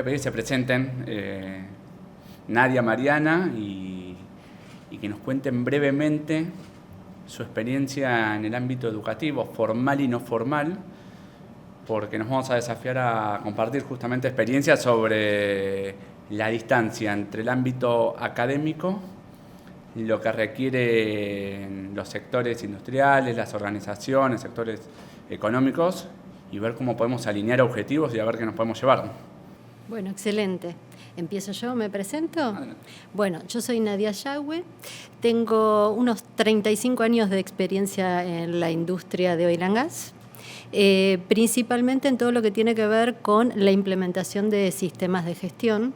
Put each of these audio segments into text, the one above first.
a pedir que se presenten Nadia, Mariana, y que nos cuenten brevemente su experiencia en el ámbito educativo, formal y no formal, porque nos vamos a desafiar a compartir justamente experiencias sobre la distancia entre el ámbito académico, lo que requieren los sectores industriales, las organizaciones, sectores económicos, y ver cómo podemos alinear objetivos y a ver qué nos podemos llevar. Bueno, excelente. ¿Empiezo yo? ¿Me presento? Adelante. Bueno, yo soy Nadia Yagüe, tengo unos 35 años de experiencia en la industria de oil and gas, principalmente en todo lo que tiene que ver con la implementación de sistemas de gestión.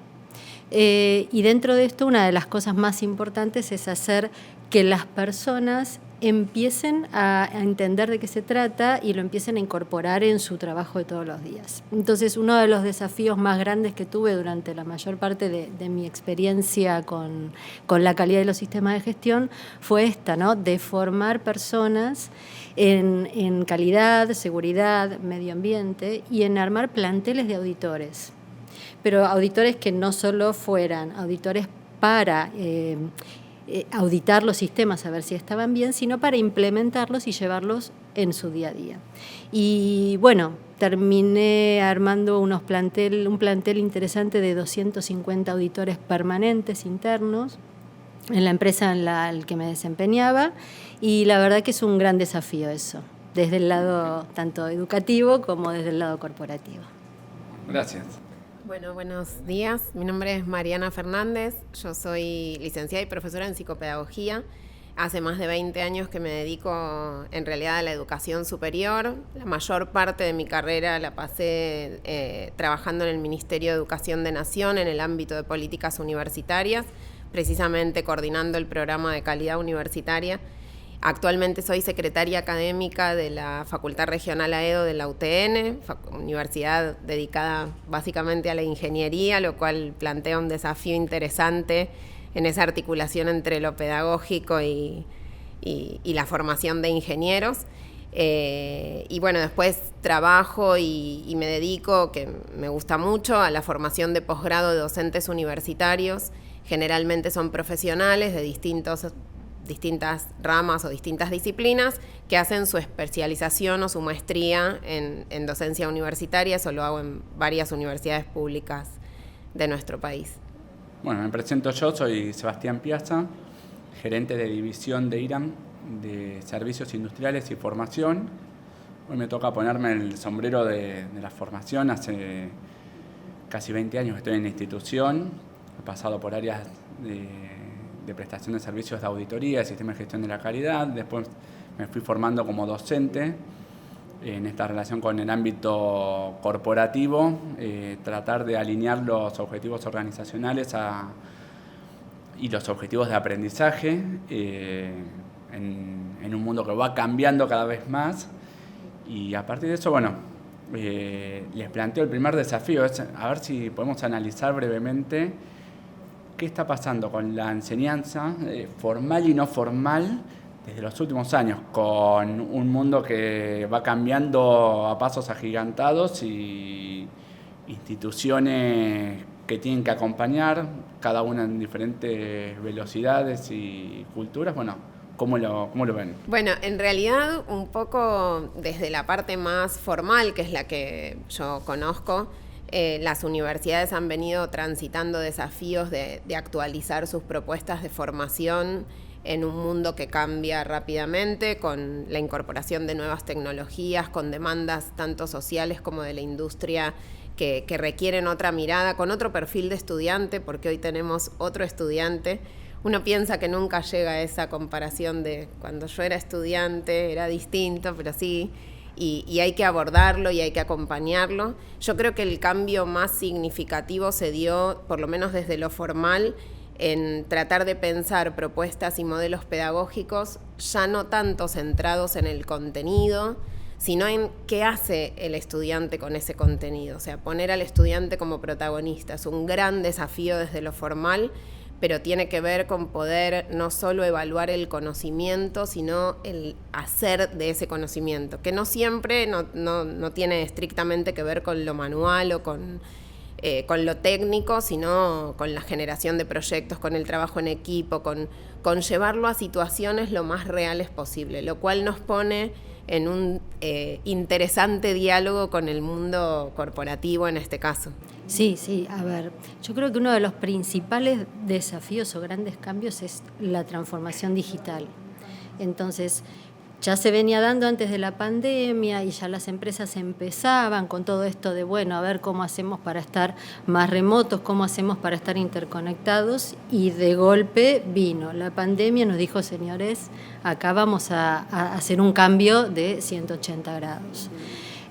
Y dentro de esto, una de las cosas más importantes es hacer que las personas empiecen a entender de qué se trata y lo empiecen a incorporar en su trabajo de todos los días. Entonces, uno de los desafíos más grandes que tuve durante la mayor parte de mi experiencia con la calidad de los sistemas de gestión fue esta, ¿no? De formar personas en calidad, seguridad, medio ambiente y en armar planteles de auditores. Pero auditores que no solo fueran auditores para auditar los sistemas, a ver si estaban bien, sino para implementarlos y llevarlos en su día a día. Y bueno, terminé armando un plantel interesante de 250 auditores permanentes internos en la empresa en la que me desempeñaba, y la verdad que es un gran desafío eso, desde el lado tanto educativo como desde el lado corporativo. Gracias. Bueno, buenos días. Mi nombre es Mariana Fernández. Yo soy licenciada y profesora en psicopedagogía. Hace más de 20 años que me dedico en realidad a la educación superior. La mayor parte de mi carrera la pasé trabajando en el Ministerio de Educación de Nación en el ámbito de políticas universitarias, precisamente coordinando el programa de calidad universitaria. Actualmente soy secretaria académica de la Facultad Regional AEDO de la UTN, universidad dedicada básicamente a la ingeniería, lo cual plantea un desafío interesante en esa articulación entre lo pedagógico y la formación de ingenieros. Y bueno, después trabajo y me dedico, que me gusta mucho, a la formación de posgrado de docentes universitarios. Generalmente son profesionales de distintas ramas o distintas disciplinas que hacen su especialización o su maestría en docencia universitaria. Eso lo hago en varias universidades públicas de nuestro país. Bueno, me presento yo, soy Sebastián Piazza, gerente de división de IRAM de Servicios Industriales y Formación. Hoy me toca ponerme el sombrero de la formación. Hace casi 20 años que estoy en la institución, he pasado por áreas de prestación de servicios de auditoría, de sistema de gestión de la calidad. Después me fui formando como docente en esta relación con el ámbito corporativo, tratar de alinear los objetivos organizacionales y los objetivos de aprendizaje en un mundo que va cambiando cada vez más. Y a partir de eso, bueno, les planteo el primer desafío, es a ver si podemos analizar brevemente qué está pasando con la enseñanza formal y no formal desde los últimos años, con un mundo que va cambiando a pasos agigantados y instituciones que tienen que acompañar, cada una en diferentes velocidades y culturas. Bueno, ¿cómo lo ven? Bueno, en realidad un poco desde la parte más formal, que es la que yo conozco, las universidades han venido transitando desafíos de actualizar sus propuestas de formación en un mundo que cambia rápidamente, con la incorporación de nuevas tecnologías, con demandas tanto sociales como de la industria que requieren otra mirada, con otro perfil de estudiante, porque hoy tenemos otro estudiante. Uno piensa que nunca llega a esa comparación de cuando yo era estudiante, era distinto, pero sí. Y hay que abordarlo y hay que acompañarlo. Yo creo que el cambio más significativo se dio, por lo menos desde lo formal, en tratar de pensar propuestas y modelos pedagógicos ya no tanto centrados en el contenido, sino en qué hace el estudiante con ese contenido. O sea, poner al estudiante como protagonista es un gran desafío desde lo formal, pero tiene que ver con poder no solo evaluar el conocimiento, sino el hacer de ese conocimiento, que no siempre no tiene estrictamente que ver con lo manual o con con lo técnico, sino con la generación de proyectos, con el trabajo en equipo, con llevarlo a situaciones lo más reales posible, lo cual nos pone en un interesante diálogo con el mundo corporativo en este caso. Sí, a ver, yo creo que uno de los principales desafíos o grandes cambios es la transformación digital. Entonces, ya se venía dando antes de la pandemia y ya las empresas empezaban con todo esto de, bueno, a ver cómo hacemos para estar más remotos, cómo hacemos para estar interconectados, y de golpe vino la pandemia y nos dijo, señores, acá vamos a hacer un cambio de 180 grados.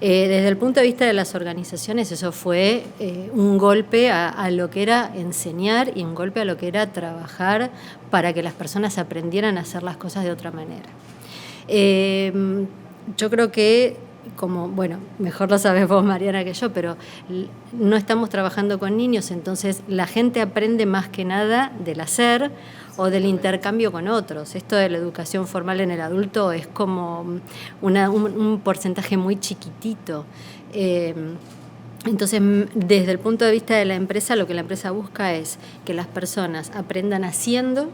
Desde el punto de vista de las organizaciones, eso fue un golpe a lo que era enseñar y un golpe a lo que era trabajar para que las personas aprendieran a hacer las cosas de otra manera. Yo creo que, como, bueno, mejor lo sabes vos, Mariana, que yo, pero no estamos trabajando con niños, entonces la gente aprende más que nada del hacer o del intercambio con otros. Esto de la educación formal en el adulto es como un porcentaje muy chiquitito. Entonces, desde el punto de vista de la empresa, lo que la empresa busca es que las personas aprendan haciendo,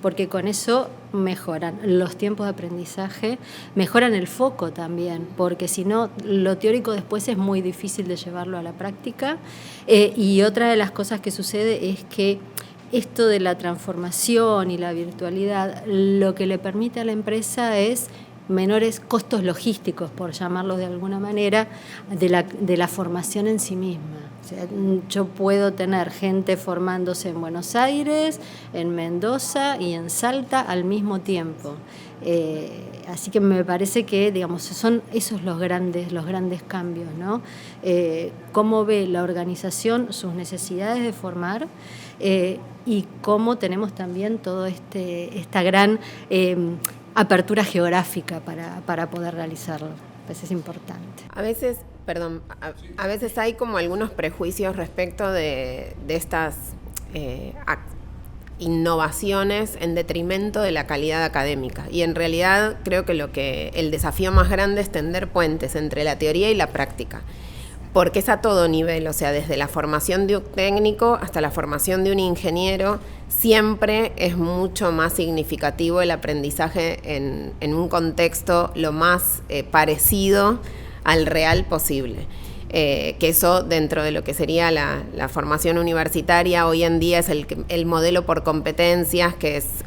porque con eso mejoran los tiempos de aprendizaje, mejoran el foco también, porque si no, lo teórico después es muy difícil de llevarlo a la práctica. Y otra de las cosas que sucede es que esto de la transformación y la virtualidad, lo que le permite a la empresa es menores costos logísticos, por llamarlos de alguna manera, de la formación en sí misma. O sea, yo puedo tener gente formándose en Buenos Aires, en Mendoza y en Salta al mismo tiempo. Así que me parece que, digamos, son esos los grandes cambios, ¿no? Cómo ve la organización sus necesidades de formar, y cómo tenemos también todo esta gran apertura geográfica para poder realizarlo. Pues es importante. A veces hay como algunos prejuicios respecto de estas innovaciones en detrimento de la calidad académica. Y en realidad creo que el desafío más grande es tender puentes entre la teoría y la práctica. Porque es a todo nivel, o sea, desde la formación de un técnico hasta la formación de un ingeniero, siempre es mucho más significativo el aprendizaje en un contexto lo más parecido al real posible. Que eso, dentro de lo que sería la formación universitaria, hoy en día es el modelo por competencias,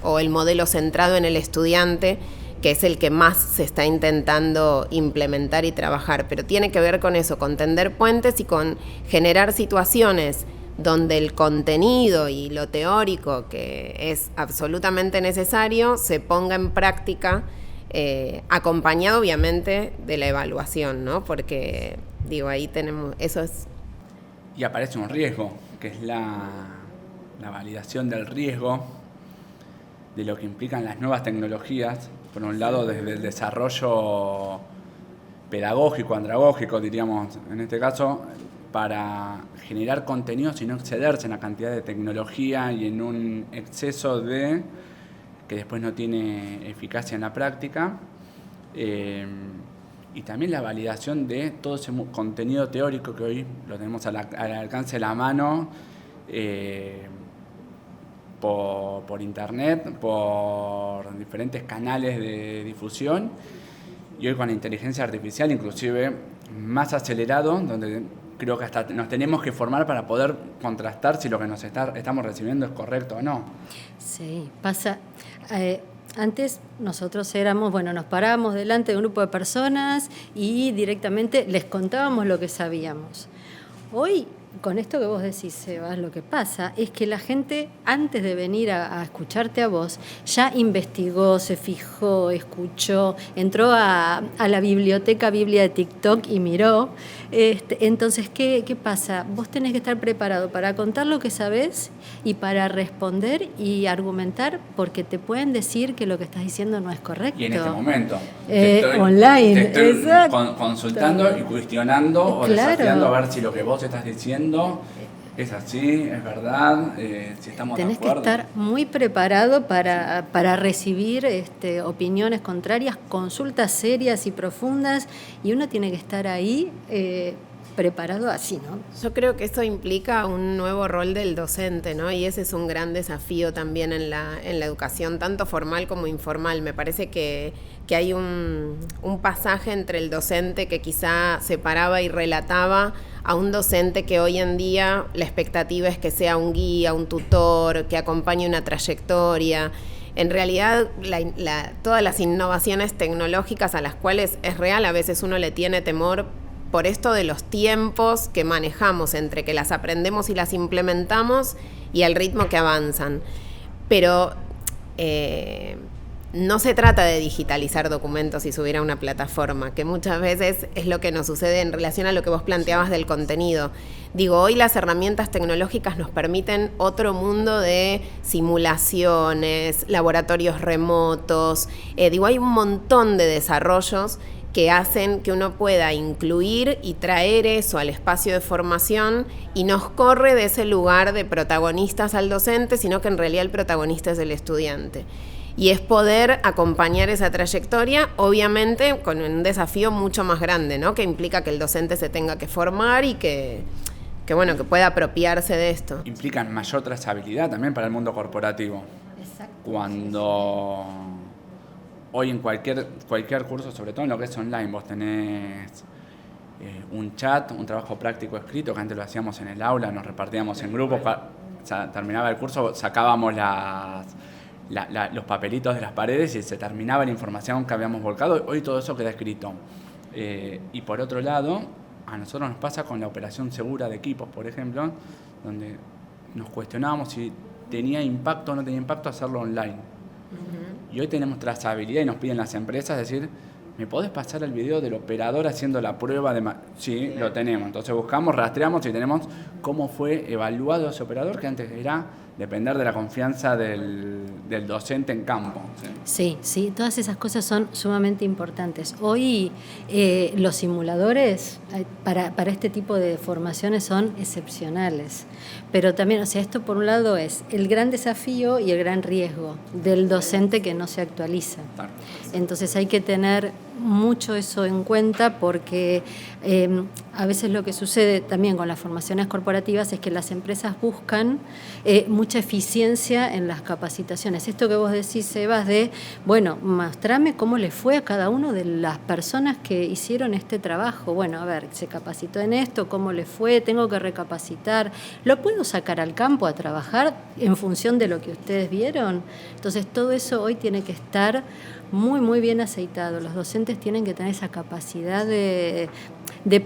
o el modelo centrado en el estudiante, que es el que más se está intentando implementar y trabajar, pero tiene que ver con eso, con tender puentes y con generar situaciones donde el contenido y lo teórico, que es absolutamente necesario, se ponga en práctica, acompañado obviamente de la evaluación, ¿no? Porque, digo, ahí tenemos, eso es... Y aparece un riesgo, que es la validación del riesgo de lo que implican las nuevas tecnologías. Por un lado, desde el desarrollo pedagógico, andragógico, diríamos en este caso, para generar contenidos y no excederse en la cantidad de tecnología y en un exceso que después no tiene eficacia en la práctica. Y también la validación de todo ese contenido teórico que hoy lo tenemos al alcance de la mano, por internet, por diferentes canales de difusión, y hoy con la inteligencia artificial inclusive más acelerado, donde creo que hasta nos tenemos que formar para poder contrastar si lo que estamos recibiendo es correcto o no. Sí, pasa. Antes nosotros nos parábamos delante de un grupo de personas y directamente les contábamos lo que sabíamos. Hoy, con esto que vos decís, Sebas, lo que pasa es que la gente, antes de venir a escucharte a vos, ya investigó, se fijó, escuchó, entró a la Biblia de TikTok y miró. Entonces, ¿qué pasa? Vos tenés que estar preparado para contar lo que sabés y para responder y argumentar, porque te pueden decir que lo que estás diciendo no es correcto. Y en este momento online, te estoy exacto, consultando y cuestionando o claro, desafiando a ver si lo que vos estás diciendo es así, es verdad, si estamos tenés de acuerdo. que estar muy preparado para recibir opiniones contrarias, consultas serias y profundas, y uno tiene que estar ahí preparado así, ¿no? Yo creo que esto implica un nuevo rol del docente, ¿no? Y ese es un gran desafío también en la educación, tanto formal como informal. Me parece que hay un pasaje entre el docente que quizá separaba y relataba a un docente que hoy en día la expectativa es que sea un guía, un tutor, que acompañe una trayectoria. En realidad, todas las innovaciones tecnológicas a las cuales es real, a veces uno le tiene temor por esto de los tiempos que manejamos entre que las aprendemos y las implementamos y al ritmo que avanzan. Pero no se trata de digitalizar documentos y subir a una plataforma, que muchas veces es lo que nos sucede en relación a lo que vos planteabas del contenido. Digo, hoy las herramientas tecnológicas nos permiten otro mundo de simulaciones, laboratorios remotos. Hay un montón de desarrollos que hacen que uno pueda incluir y traer eso al espacio de formación y nos corre de ese lugar de protagonistas al docente, sino que en realidad el protagonista es el estudiante. Y es poder acompañar esa trayectoria, obviamente con un desafío mucho más grande, ¿no? Que implica que el docente se tenga que formar y que pueda apropiarse de esto. Implican mayor trazabilidad también para el mundo corporativo. Exacto. Cuando hoy en cualquier curso, sobre todo en lo que es online, vos tenés un chat, un trabajo práctico escrito, que antes lo hacíamos en el aula, nos repartíamos en grupos, terminaba el curso, sacábamos los papelitos de las paredes y se terminaba la información que habíamos volcado. Hoy todo eso queda escrito. Y por otro lado, a nosotros nos pasa con la operación segura de equipos, por ejemplo, donde nos cuestionábamos si tenía impacto o no tenía impacto hacerlo online. Y hoy tenemos trazabilidad y nos piden las empresas decir, ¿me podés pasar el video del operador haciendo la prueba de...? Sí, lo tenemos. Entonces buscamos, rastreamos y tenemos cómo fue evaluado ese operador, que antes era depender de la confianza del docente en campo. Sí, todas esas cosas son sumamente importantes. Hoy los simuladores para este tipo de formaciones son excepcionales. Pero también, esto por un lado es el gran desafío y el gran riesgo del docente que no se actualiza. Entonces hay que tener mucho eso en cuenta porque a veces lo que sucede también con las formaciones corporativas es que las empresas buscan mucha eficiencia en las capacitaciones. Esto que vos decís, Sebas, de, mostrame cómo le fue a cada uno de las personas que hicieron este trabajo. Bueno, a ver, se capacitó en esto, cómo le fue, tengo que recapacitar. ¿Lo puedo sacar al campo a trabajar en función de lo que ustedes vieron? Entonces, todo eso hoy tiene que estar muy, muy bien aceitado. Los docentes tienen que tener esa capacidad de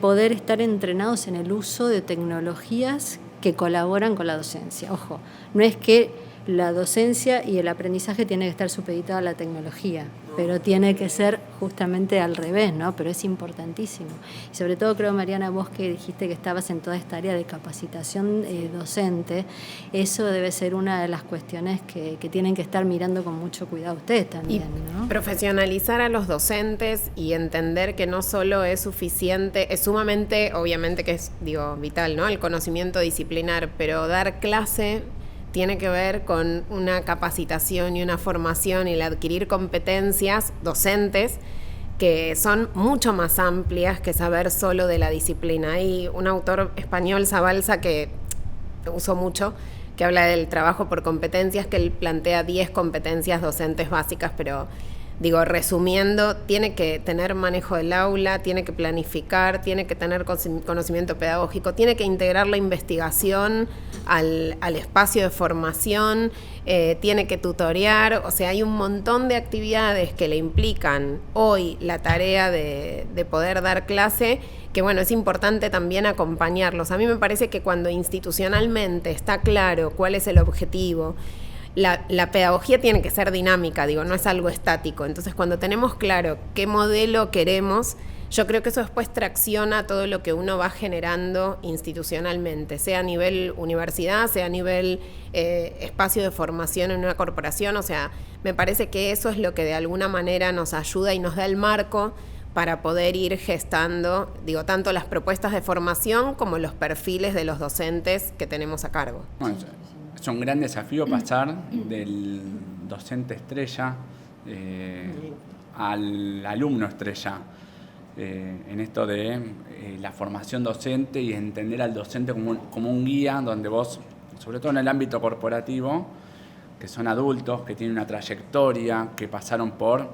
poder estar entrenados en el uso de tecnologías que colaboran con la docencia. Ojo, no es que la docencia y el aprendizaje tienen que estar supeditados a la tecnología, pero tiene que ser justamente al revés, ¿no? Pero es importantísimo. Y sobre todo creo, Mariana, vos que dijiste que estabas en toda esta área de capacitación docente, eso debe ser una de las cuestiones que tienen que estar mirando con mucho cuidado ustedes también, ¿no? Profesionalizar a los docentes y entender que no solo es suficiente, es sumamente, obviamente que es, vital, ¿no? El conocimiento disciplinar, pero dar clase tiene que ver con una capacitación y una formación y el adquirir competencias docentes que son mucho más amplias que saber solo de la disciplina. Hay un autor español, Zabalza, que uso mucho, que habla del trabajo por competencias, que él plantea 10 competencias docentes básicas, pero resumiendo, tiene que tener manejo del aula, tiene que planificar, tiene que tener conocimiento pedagógico, tiene que integrar la investigación al espacio de formación, tiene que tutorear, hay un montón de actividades que le implican hoy la tarea de poder dar clase, que es importante también acompañarlos. A mí me parece que cuando institucionalmente está claro cuál es el objetivo, la pedagogía tiene que ser dinámica, no es algo estático. Entonces, cuando tenemos claro qué modelo queremos, yo creo que eso después tracciona todo lo que uno va generando institucionalmente, sea a nivel universidad, sea a nivel espacio de formación en una corporación. Me parece que eso es lo que de alguna manera nos ayuda y nos da el marco para poder ir gestando, tanto las propuestas de formación como los perfiles de los docentes que tenemos a cargo. Bueno, es un gran desafío pasar del docente estrella al alumno estrella. en esto de la formación docente y entender al docente como un guía donde vos, sobre todo en el ámbito corporativo, que son adultos, que tienen una trayectoria, que pasaron por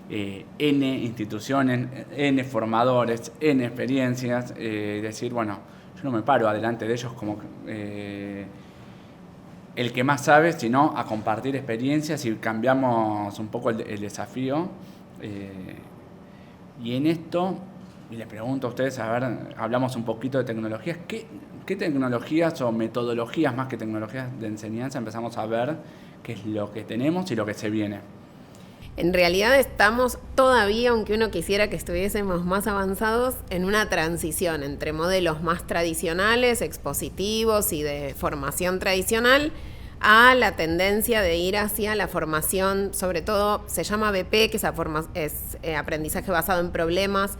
N instituciones, N formadores, N experiencias, decir, bueno, yo no me paro adelante de ellos como el que más sabe, sino a compartir experiencias y cambiamos un poco el desafío. Y en esto, y les pregunto a ustedes, a ver, hablamos un poquito de tecnologías. ¿Qué tecnologías o metodologías más que tecnologías de enseñanza empezamos a ver qué es lo que tenemos y lo que se viene? En realidad estamos todavía, aunque uno quisiera que estuviésemos más avanzados, en una transición entre modelos más tradicionales, expositivos y de formación tradicional, a la tendencia de ir hacia la formación, sobre todo se llama BP, que es aprendizaje basado en problemas,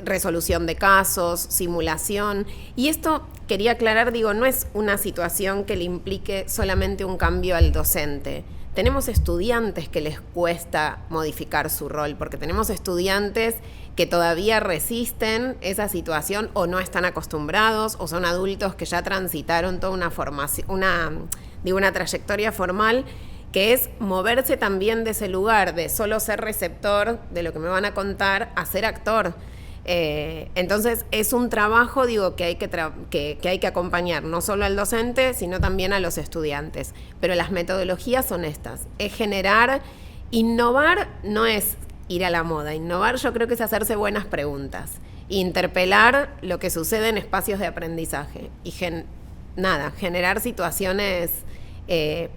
resolución de casos, simulación. Y esto quería aclarar, digo, no es una situación que le implique solamente un cambio al docente. Tenemos estudiantes que les cuesta modificar su rol, porque tenemos estudiantes que todavía resisten esa situación o no están acostumbrados, o son adultos que ya transitaron toda una formación, una trayectoria formal, que es moverse también de ese lugar de solo ser receptor de lo que me van a contar a ser actor. Entonces es un trabajo, digo, que hay que acompañar no solo al docente, sino también a los estudiantes. Pero las metodologías son estas, es generar, innovar no es ir a la moda, innovar yo creo que es hacerse buenas preguntas, interpelar lo que sucede en espacios de aprendizaje y generar situaciones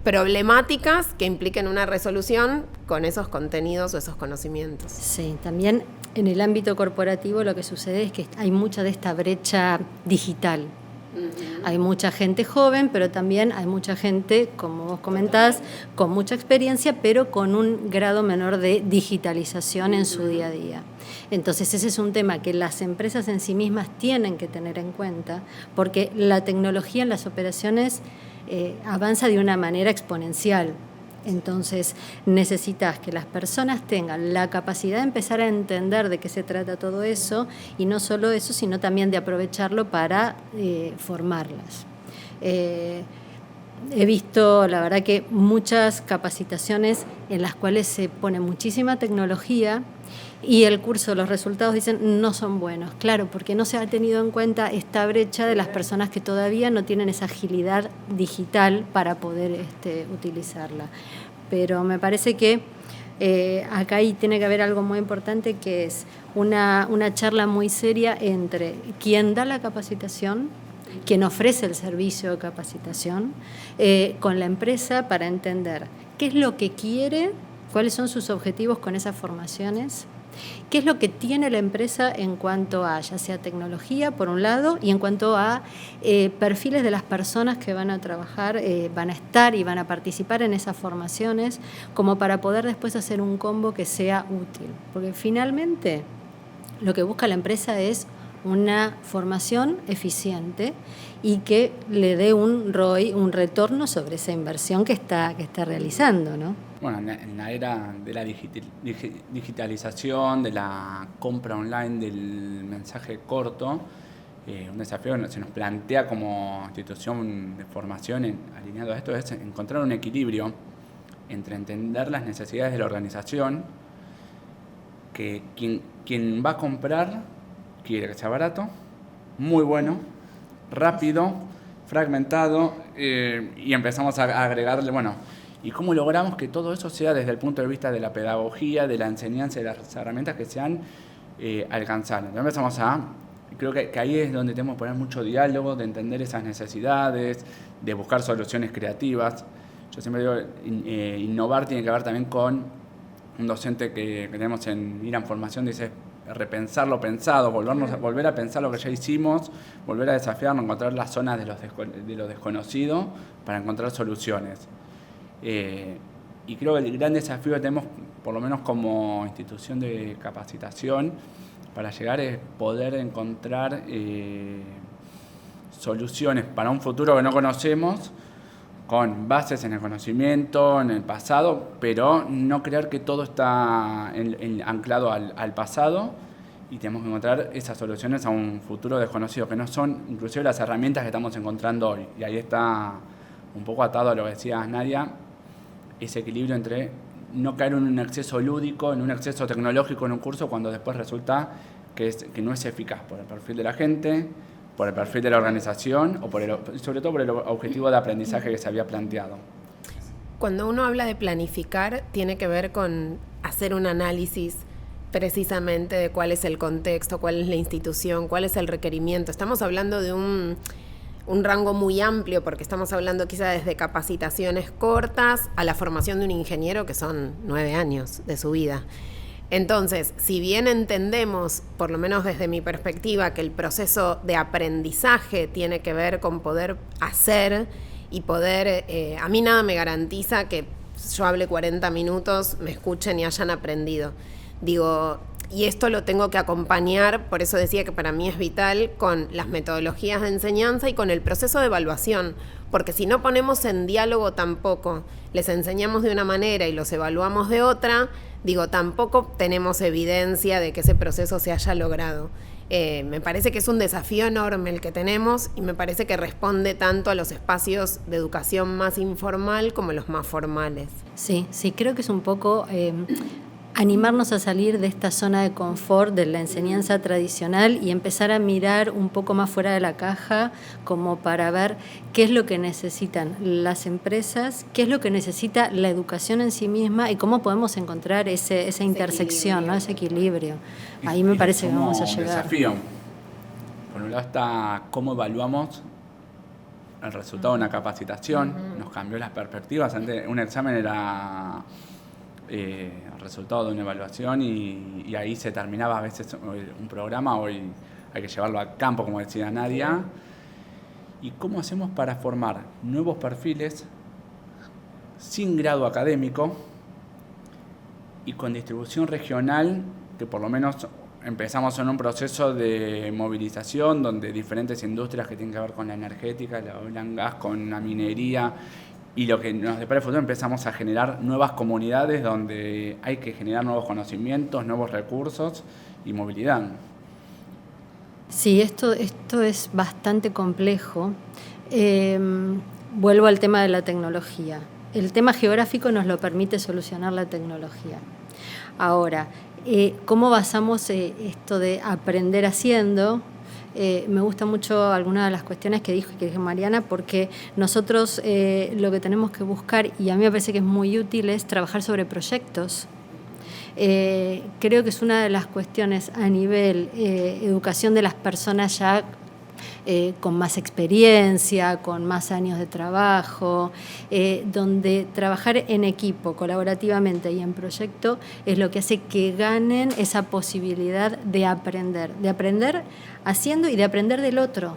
problemáticas que impliquen una resolución con esos contenidos o esos conocimientos. Sí, también en el ámbito corporativo lo que sucede es que hay mucha de esta brecha digital. Uh-huh. Hay mucha gente joven, pero también hay mucha gente, como vos comentás, con mucha experiencia, pero con un grado menor de digitalización en su día a día. Entonces ese es un tema que las empresas en sí mismas tienen que tener en cuenta, porque la tecnología en las operaciones avanza de una manera exponencial. Entonces necesitas que las personas tengan la capacidad de empezar a entender de qué se trata todo eso, y no solo eso, sino también de aprovecharlo para formarlas. He visto, la verdad, que muchas capacitaciones en las cuales se pone muchísima tecnología y el curso, los resultados dicen no son buenos. Claro, porque no se ha tenido en cuenta esta brecha de las personas que todavía no tienen esa agilidad digital para poder utilizarla. Pero me parece que acá ahí tiene que haber algo muy importante, que es una charla muy seria entre quien da la capacitación, quien ofrece el servicio de capacitación, con la empresa, para entender qué es lo que quiere, cuáles son sus objetivos con esas formaciones, qué es lo que tiene la empresa en cuanto a, ya sea tecnología, por un lado, y en cuanto a perfiles de las personas que van a trabajar, van a estar y van a participar en esas formaciones, como para poder después hacer un combo que sea útil. Porque finalmente lo que busca la empresa es una formación eficiente y que le dé un ROI, un retorno sobre esa inversión que está realizando, ¿no? Bueno, en la era de la digitalización, de la compra online, del mensaje corto, un desafío que se nos plantea como institución de formación alineado a esto es encontrar un equilibrio entre entender las necesidades de la organización, que quien va a comprar quiere que sea barato, muy bueno, rápido, fragmentado, y empezamos a agregarle, bueno, ¿y cómo logramos que todo eso sea desde el punto de vista de la pedagogía, de la enseñanza, de las herramientas que sean alcanzables? Entonces empezamos creo que ahí es donde tenemos que poner mucho diálogo, de entender esas necesidades, de buscar soluciones creativas. Yo siempre digo, innovar tiene que ver también con un docente que tenemos en IRAM Formación, dice, repensar lo pensado, volver a pensar lo que ya hicimos, volver a desafiarnos, encontrar las zonas de lo desconocido para encontrar soluciones. Y creo que el gran desafío que tenemos, por lo menos como institución de capacitación, para llegar es poder encontrar soluciones para un futuro que no conocemos, con bases en el conocimiento, en el pasado, pero no creer que todo está anclado al pasado, y tenemos que encontrar esas soluciones a un futuro desconocido, que no son inclusive las herramientas que estamos encontrando hoy. Y ahí está un poco atado a lo que decía Nadia, ese equilibrio entre no caer en un exceso lúdico, en un exceso tecnológico en un curso, cuando después resulta que no es eficaz por el perfil de la gente, por el perfil de la organización o sobre todo por el objetivo de aprendizaje que se había planteado. Cuando uno habla de planificar, tiene que ver con hacer un análisis precisamente de cuál es el contexto, cuál es la institución, cuál es el requerimiento. Estamos hablando de un rango muy amplio, porque estamos hablando quizá desde capacitaciones cortas a la formación de un ingeniero, que son 9 años de su vida. Entonces, si bien entendemos, por lo menos desde mi perspectiva, que el proceso de aprendizaje tiene que ver con poder hacer y poder... a mí nada me garantiza que yo hable 40 minutos, me escuchen y hayan aprendido. Digo, y esto lo tengo que acompañar, por eso decía que para mí es vital, con las metodologías de enseñanza y con el proceso de evaluación, porque si no ponemos en diálogo tampoco, les enseñamos de una manera y los evaluamos de otra, digo, tampoco tenemos evidencia de que ese proceso se haya logrado. Me parece que es un desafío enorme el que tenemos, y me parece que responde tanto a los espacios de educación más informal como los más formales. Sí, creo que es un poco animarnos a salir de esta zona de confort de la enseñanza tradicional y empezar a mirar un poco más fuera de la caja, como para ver qué es lo que necesitan las empresas, qué es lo que necesita la educación en sí misma y cómo podemos encontrar esa intersección, ¿no? Ese equilibrio. Ahí me parece que vamos a llegar. Desafío. Por un lado está cómo evaluamos el resultado de una capacitación. Nos cambió las perspectivas. Antes un examen era el resultado de una evaluación y ahí se terminaba a veces un programa. Hoy hay que llevarlo a campo, como decía Nadia. ¿Y cómo hacemos para formar nuevos perfiles sin grado académico y con distribución regional, que por lo menos empezamos en un proceso de movilización donde diferentes industrias que tienen que ver con la energética, la oil and gas, con la minería, y lo que nos depara el futuro, empezamos a generar nuevas comunidades donde hay que generar nuevos conocimientos, nuevos recursos y movilidad? Sí, esto es bastante complejo. Vuelvo al tema de la tecnología. El tema geográfico nos lo permite solucionar la tecnología. Ahora, ¿cómo basamos esto de aprender haciendo? Me gusta mucho alguna de las cuestiones que dijo Mariana, porque nosotros lo que tenemos que buscar, y a mí me parece que es muy útil, es trabajar sobre proyectos. Creo que es una de las cuestiones a nivel educación de las personas ya con más experiencia, con más años de trabajo, donde trabajar en equipo, colaborativamente y en proyecto es lo que hace que ganen esa posibilidad de aprender haciendo y de aprender del otro.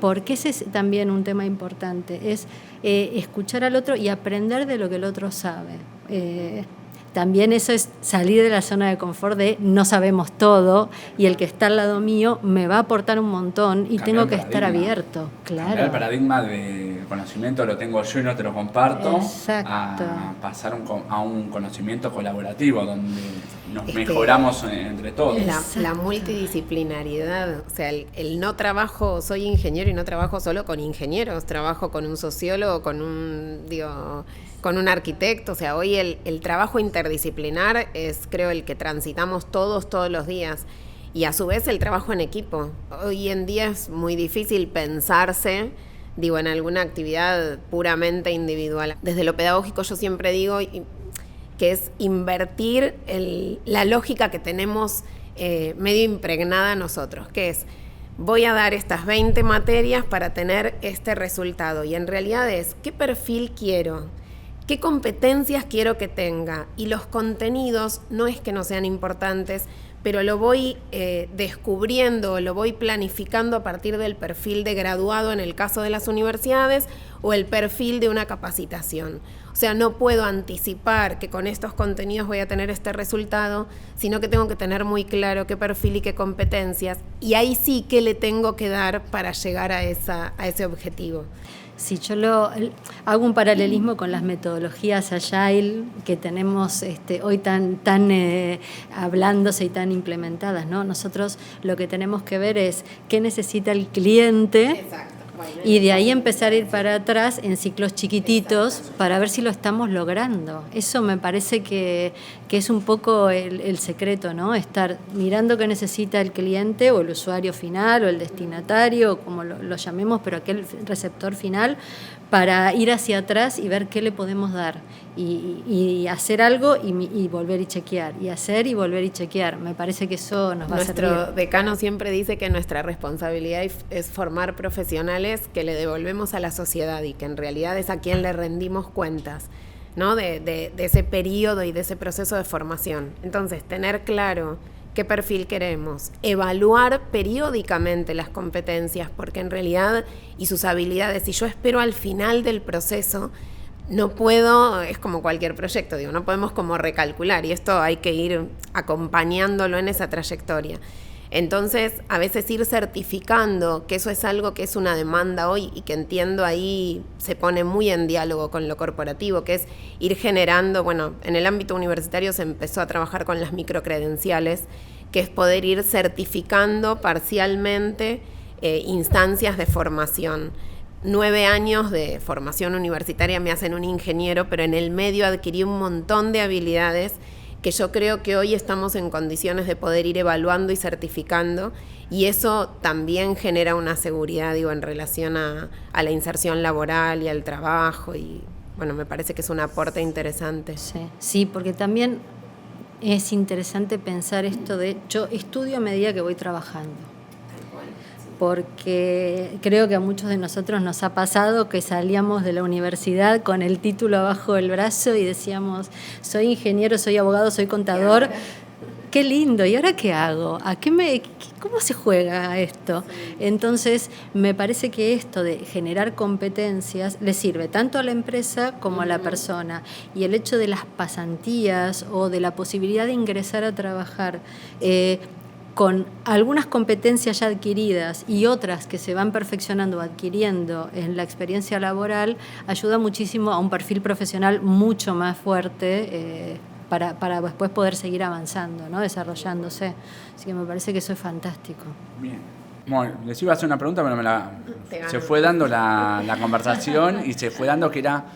Porque ese es también un tema importante, es escuchar al otro y aprender de lo que el otro sabe. También eso es salir de la zona de confort de no sabemos todo y el que está al lado mío me va a aportar un montón y tengo que estar abierto. Claro. El paradigma de conocimiento lo tengo yo y no te lo comparto. Exacto. A pasar a un conocimiento colaborativo donde nos mejoramos entre todos. La multidisciplinariedad, o sea, el no trabajo, soy ingeniero y no trabajo solo con ingenieros, trabajo con un sociólogo, con un arquitecto. O sea, hoy el trabajo interdisciplinar es, creo, el que transitamos todos los días. Y a su vez el trabajo en equipo. Hoy en día es muy difícil pensarse, en alguna actividad puramente individual. Desde lo pedagógico yo siempre digo que es invertir la lógica que tenemos medio impregnada nosotros, que es: voy a dar estas 20 materias para tener este resultado. Y en realidad es, ¿qué perfil quiero? ¿Qué competencias quiero que tenga? Y los contenidos no es que no sean importantes, pero lo voy descubriendo, lo voy planificando a partir del perfil de graduado en el caso de las universidades o el perfil de una capacitación. O sea, no puedo anticipar que con estos contenidos voy a tener este resultado, sino que tengo que tener muy claro qué perfil y qué competencias, y ahí sí que le tengo que dar para llegar a ese objetivo. Sí, hago un paralelismo con las metodologías Agile que tenemos hoy tan hablándose y tan implementadas, ¿no? Nosotros lo que tenemos que ver es qué necesita el cliente. Exacto. Y de ahí empezar a ir para atrás en ciclos chiquititos para ver si lo estamos logrando. Eso me parece que es un poco el secreto, ¿no? Estar mirando qué necesita el cliente o el usuario final o el destinatario, o como lo llamemos, pero aquel receptor final, para ir hacia atrás y ver qué le podemos dar y hacer algo y volver y chequear, y hacer y volver y chequear. Me parece que eso nos va a servir. Nuestro decano siempre dice que nuestra responsabilidad es formar profesionales que le devolvemos a la sociedad y que en realidad es a quien le rendimos cuentas, ¿no? De ese periodo y de ese proceso de formación. Entonces, tener claro qué perfil queremos, evaluar periódicamente las competencias, porque en realidad, y sus habilidades, si yo espero al final del proceso, no puedo, es como cualquier proyecto, digo, no podemos como recalcular, y esto hay que ir acompañándolo en esa trayectoria. Entonces, a veces ir certificando, que eso es algo que es una demanda hoy y que entiendo ahí se pone muy en diálogo con lo corporativo, que es ir generando, bueno, en el ámbito universitario se empezó a trabajar con las microcredenciales, que es poder ir certificando parcialmente instancias de formación. 9 años de formación universitaria me hacen un ingeniero, pero en el medio adquirí un montón de habilidades que yo creo que hoy estamos en condiciones de poder ir evaluando y certificando, y eso también genera una seguridad, digo, en relación a la inserción laboral y al trabajo, y bueno, me parece que es un aporte interesante. Sí, porque también es interesante pensar esto de, yo estudio a medida que voy trabajando. Porque creo que a muchos de nosotros nos ha pasado que salíamos de la universidad con el título abajo del brazo y decíamos, soy ingeniero, soy abogado, soy contador, qué lindo, ¿y ahora qué hago? ¿Cómo se juega esto? Entonces, me parece que esto de generar competencias le sirve tanto a la empresa como a la persona. Y el hecho de las pasantías o de la posibilidad de ingresar a trabajar con algunas competencias ya adquiridas y otras que se van perfeccionando o adquiriendo en la experiencia laboral, ayuda muchísimo a un perfil profesional mucho más fuerte para después poder seguir avanzando, ¿no? Desarrollándose. Así que me parece que eso es fantástico. Bien. Bueno, les iba a hacer una pregunta, pero se fue dando la conversación y se fue dando que era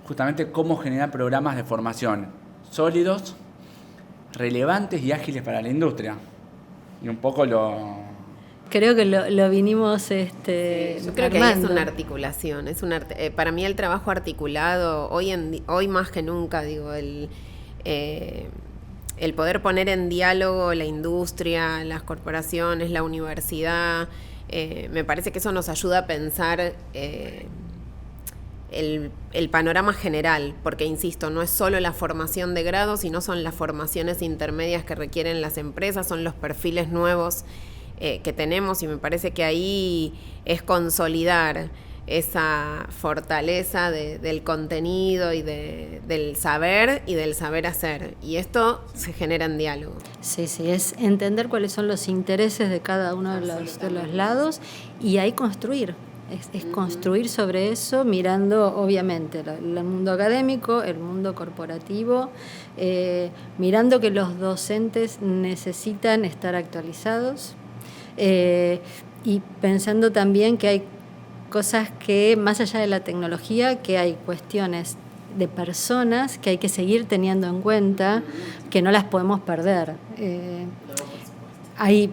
justamente cómo generar programas de formación sólidos, relevantes y ágiles para la industria. Y un poco creo que lo vinimos yo creo armando. Que ahí es una articulación, para mí el trabajo articulado hoy más que nunca, digo, el poder poner en diálogo la industria, las corporaciones, la universidad, me parece que eso nos ayuda a pensar el panorama general, porque insisto, no es solo la formación de grado, sino son las formaciones intermedias que requieren las empresas, son los perfiles nuevos que tenemos, y me parece que ahí es consolidar esa fortaleza del contenido y del saber y del saber hacer, y esto se genera en diálogo. Sí, es entender cuáles son los intereses de cada uno de los lados y ahí construir. Es construir sobre eso, mirando obviamente el mundo académico, el mundo corporativo, mirando que los docentes necesitan estar actualizados y pensando también que hay cosas que, más allá de la tecnología, que hay cuestiones de personas que hay que seguir teniendo en cuenta, que no las podemos perder. A mí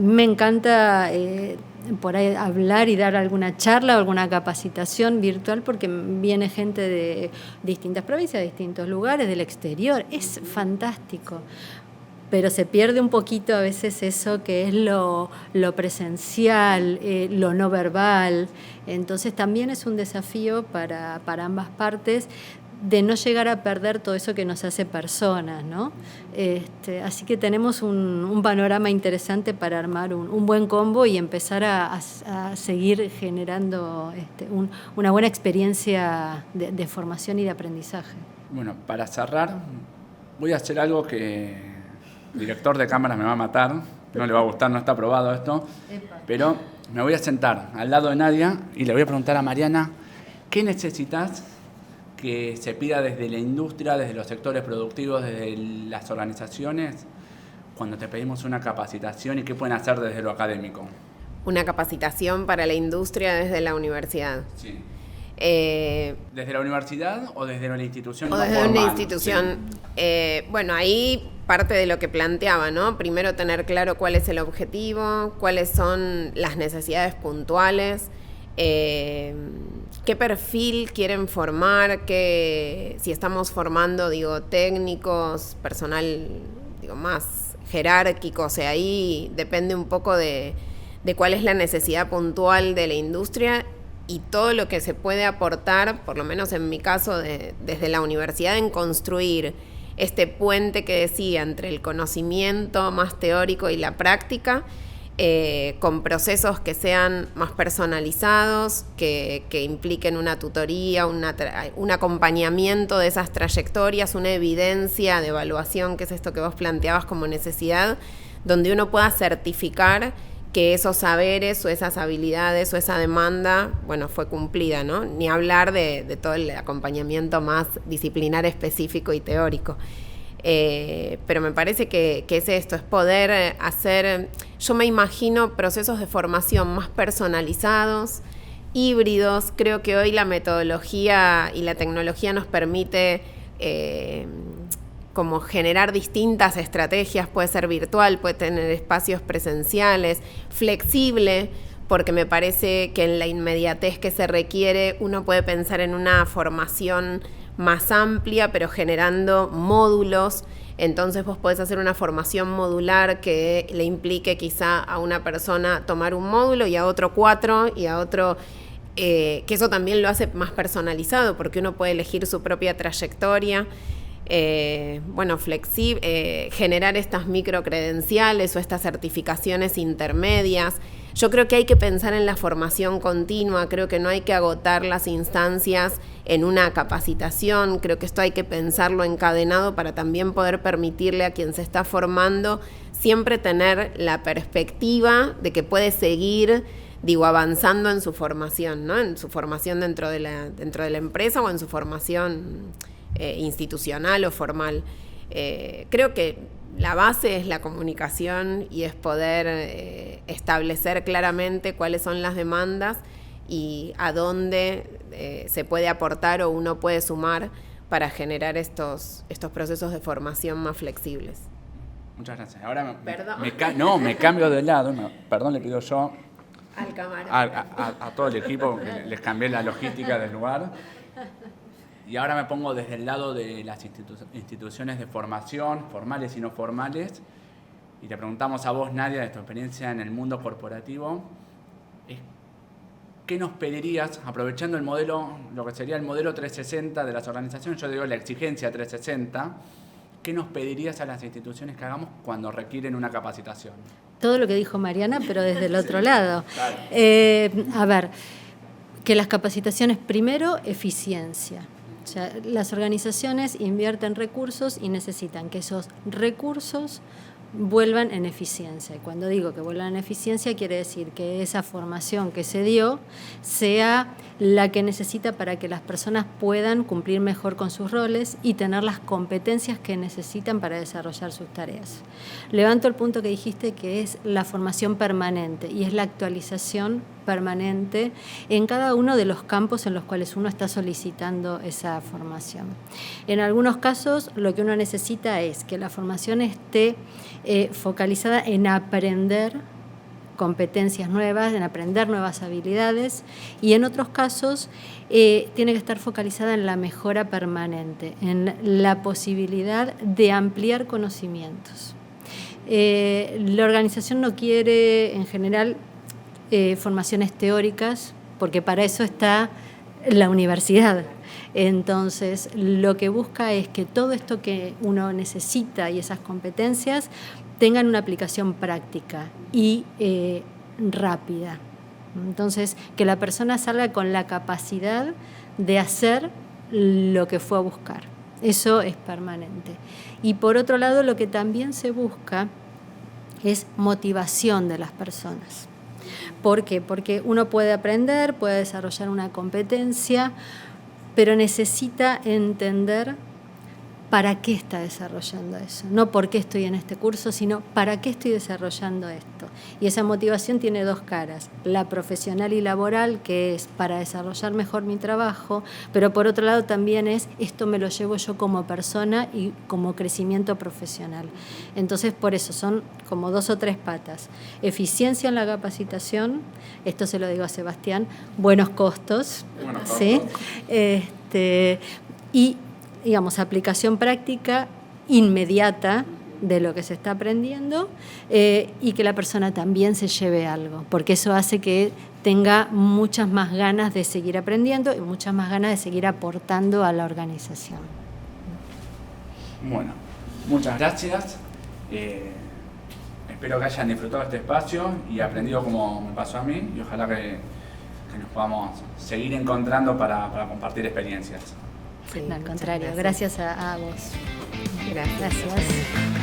me encanta por ahí hablar y dar alguna charla o alguna capacitación virtual, porque viene gente de distintas provincias, de distintos lugares, del exterior. Es fantástico. Pero se pierde un poquito a veces eso que es lo presencial, lo no verbal. Entonces también es un desafío para ambas partes de no llegar a perder todo eso que nos hace personas, ¿no? Así que tenemos un panorama interesante para armar un buen combo y empezar a seguir generando una buena experiencia de formación y de aprendizaje. Bueno, para cerrar, voy a hacer algo que el director de cámaras me va a matar, no le va a gustar, no está aprobado esto, pero me voy a sentar al lado de Nadia y le voy a preguntar a Mariana, ¿qué necesitas que se pida desde la industria, desde los sectores productivos, desde las organizaciones, cuando te pedimos una capacitación y qué pueden hacer desde lo académico? Una capacitación para la industria desde la universidad. Sí. ¿Desde la universidad o desde una institución o no desde formal? una institución. Sí. Bueno, ahí parte de lo que planteaba, ¿no? Primero tener claro cuál es el objetivo, cuáles son las necesidades puntuales, qué perfil quieren formar, si estamos formando, técnicos, personal, más jerárquico, o sea, ahí depende un poco de cuál es la necesidad puntual de la industria y todo lo que se puede aportar, por lo menos en mi caso, desde la universidad, en construir este puente que decía entre el conocimiento más teórico y la práctica, con procesos que sean más personalizados, que impliquen una tutoría, un acompañamiento de esas trayectorias, una evidencia de evaluación, que es esto que vos planteabas como necesidad, donde uno pueda certificar que esos saberes o esas habilidades o esa demanda, fue cumplida, ¿no? Ni hablar de todo el acompañamiento más disciplinar específico y teórico. Pero me parece que es esto, es poder hacer, yo me imagino procesos de formación más personalizados, híbridos. Creo que hoy la metodología y la tecnología nos permite como generar distintas estrategias, puede ser virtual, puede tener espacios presenciales, flexible, porque me parece que en la inmediatez que se requiere uno puede pensar en una formación más amplia, pero generando módulos. Entonces vos podés hacer una formación modular que le implique quizá a una persona tomar un módulo y a otro 4 y a otro... que eso también lo hace más personalizado porque uno puede elegir su propia trayectoria. Generar estas microcredenciales o estas certificaciones intermedias. Yo creo que hay que pensar en la formación continua, creo que no hay que agotar las instancias en una capacitación, creo que esto hay que pensarlo encadenado para también poder permitirle a quien se está formando siempre tener la perspectiva de que puede seguir avanzando en su formación, ¿no? En su formación dentro de la empresa o en su formación institucional o formal. Creo que la base es la comunicación y es poder establecer claramente cuáles son las demandas y a dónde se puede aportar o uno puede sumar para generar estos procesos de formación más flexibles. Muchas gracias. Ahora ¿Perdón? me cambio de lado. Perdón, le pido yo al cámara. A todo el equipo que les cambié la logística del lugar. Y ahora me pongo desde el lado de las instituciones de formación, formales y no formales, y te preguntamos a vos, Nadia, de tu experiencia en el mundo corporativo, ¿qué nos pedirías, aprovechando el modelo, lo que sería el modelo 360 de las organizaciones, yo digo la exigencia 360, ¿qué nos pedirías a las instituciones que hagamos cuando requieren una capacitación? Todo lo que dijo Mariana, pero desde el otro lado. Claro. A ver, que las capacitaciones, primero, eficiencia. O sea, las organizaciones invierten recursos y necesitan que esos recursos vuelvan en eficiencia. Y cuando digo que vuelvan en eficiencia, quiere decir que esa formación que se dio sea la que necesita para que las personas puedan cumplir mejor con sus roles y tener las competencias que necesitan para desarrollar sus tareas. Levanto el punto que dijiste, que es la formación permanente y es la actualización permanente en cada uno de los campos en los cuales uno está solicitando esa formación. En algunos casos, lo que uno necesita es que la formación esté focalizada en aprender competencias nuevas, en aprender nuevas habilidades, y en otros casos tiene que estar focalizada en la mejora permanente, en la posibilidad de ampliar conocimientos. La organización no quiere, en general, formaciones teóricas, porque para eso está la universidad. Entonces, lo que busca es que todo esto que uno necesita y esas competencias tengan una aplicación práctica y rápida. Entonces, que la persona salga con la capacidad de hacer lo que fue a buscar. Eso es permanente. Y por otro lado, lo que también se busca es motivación de las personas. ¿Por qué? Porque uno puede aprender, puede desarrollar una competencia, pero necesita entender para qué está desarrollando eso. No por qué estoy en este curso, sino para qué estoy desarrollando esto. Y esa motivación tiene dos caras, la profesional y laboral, que es para desarrollar mejor mi trabajo, pero por otro lado también es, esto me lo llevo yo como persona y como crecimiento profesional. Entonces, por eso son como 2 o 3 patas. Eficiencia en la capacitación, esto se lo digo a Sebastián, buenos costos, ¿sí? Y digamos, aplicación práctica inmediata de lo que se está aprendiendo y que la persona también se lleve algo, porque eso hace que tenga muchas más ganas de seguir aprendiendo y muchas más ganas de seguir aportando a la organización. Bueno, muchas gracias. Espero que hayan disfrutado este espacio y aprendido como me pasó a mí, y ojalá que nos podamos seguir encontrando para compartir experiencias. Sí, al contrario, gracias a vos. Gracias. Gracias.